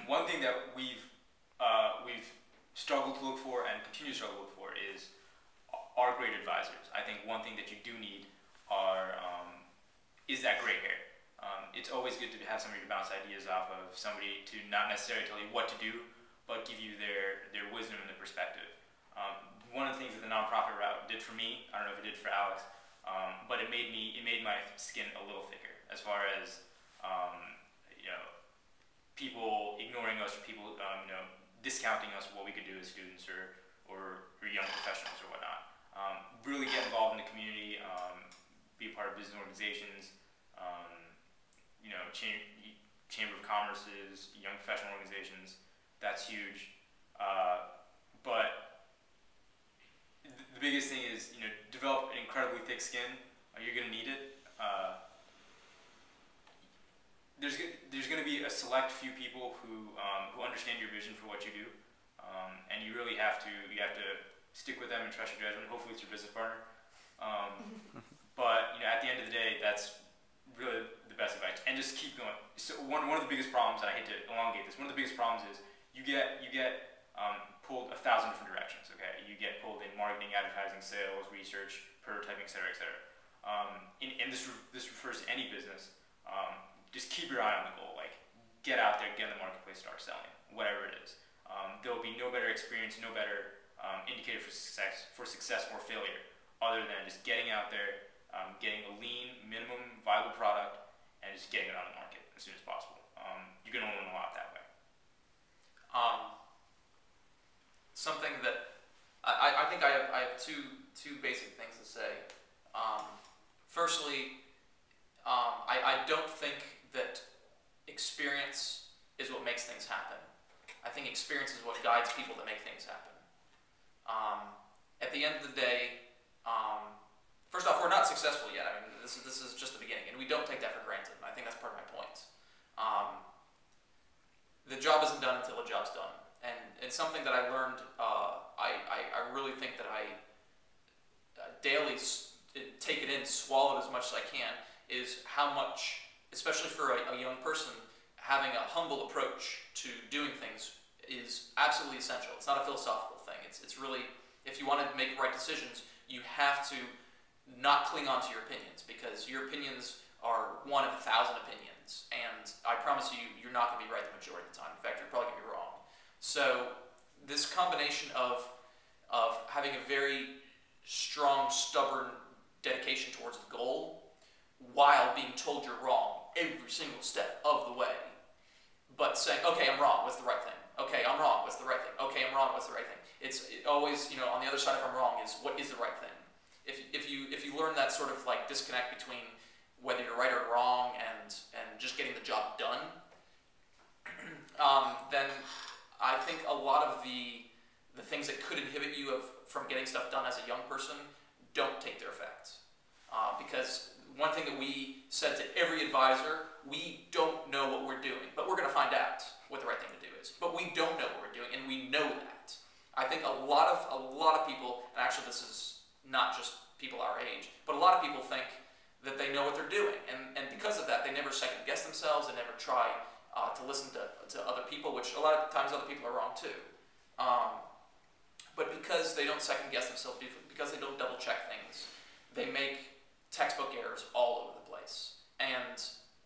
one thing that we've struggled to look for and continue to struggle to look for are great advisors. I think one thing that you do need is that gray hair. It's always good to have somebody to bounce ideas off of, somebody to not necessarily tell you what to do, but give you their wisdom and their perspective. One of the things that the nonprofit route did for me, I don't know if it did for Alex, but it made my skin a little thicker as far as people ignoring us, or people discounting us for what we could do as students or young professionals or whatnot. Really get involved in the community, be a part of business organizations, Chamber of Commerce's, young professional organizations. That's huge. But the biggest thing is, develop an incredibly thick skin. You're going to need it. There's going to be a select few people who understand your vision for what you do, and you really have to stick with them and trust your judgment. Hopefully, it's your business partner. But at the end of the day, that's really the best advice. And just keep going. So one of the biggest problems, and I hate to elongate this, one of the biggest problems is you get pulled 1,000 different directions. Okay, you get pulled in marketing, advertising, sales, research, prototyping, etc., etc. And this refers to any business. Just keep your eye on the goal. Like, get out there, get in the marketplace, start selling, whatever it is. There will be no better experience, no better indicator for success or failure, other than just getting out there, getting a lean, minimum viable product, and just getting it on the market as soon as possible. You're going to learn a lot that way. Something that I think I have two basic things to say. Firstly, I don't think that experience is what makes things happen. I think experience is what guides people to make things happen. At the end of the day, first off, we're not successful yet. I mean, this is just the beginning, and we don't take that for granted. And I think that's part of my point. The job isn't done until the job's done, and it's something that I learned. I really think that I daily take it in, swallow it as much as I can. Is how much, especially for a young person, having a humble approach to doing things is absolutely essential. It's not a philosophical thing. It's really, if you want to make right decisions, you have to not cling on to your opinions, because your opinions are one of 1,000 opinions, and I promise you, you're not going to be right the majority of the time. In fact, you're probably going to be wrong. So this combination of having a very strong, stubborn dedication towards the goal, while being told you're wrong every single step of the way, but saying, okay, I'm wrong, what's the right thing? Okay, I'm wrong, what's the right thing? Okay, I'm wrong, what's the right thing? It's always, on the other side of I'm wrong is, what is the right thing? If you learn that sort of like disconnect between whether you're right or wrong and just getting the job done, then I think a lot of the things that could inhibit you from getting stuff done as a young person don't take their effect. Because one thing that we said to every advisor, we don't know what we're doing, but we're going to find out what the right thing to do is. But we don't know what we're doing, and we know that. I think a lot of people, and actually this is not just people our age, but a lot of people think that they know what they're doing, and because of that, they never second guess themselves, and never try to listen to other people, which a lot of times other people are wrong too. But because they don't second guess themselves, because they don't double check things, they make textbook errors all over the place. And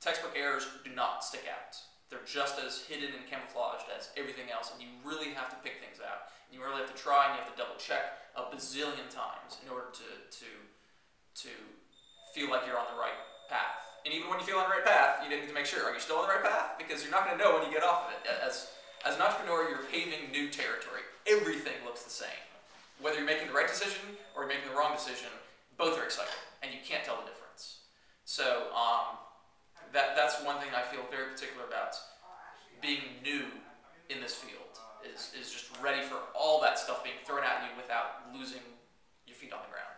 textbook errors do not stick out. They're just as hidden and camouflaged as everything else, and you really have to pick things out. And you really have to try, and you have to double check a bazillion times in order to feel like you're on the right path. And even when you feel on the right path, you need to make sure, are you still on the right path? Because you're not going to know when you get off of it. As an entrepreneur, you're paving new territory. Everything looks the same. Whether you're making the right decision or you're making the wrong decision, both are exciting, and you can't tell the difference. So that's one thing I feel very particular about being new in this field, is just ready for all that stuff being thrown at you without losing your feet on the ground.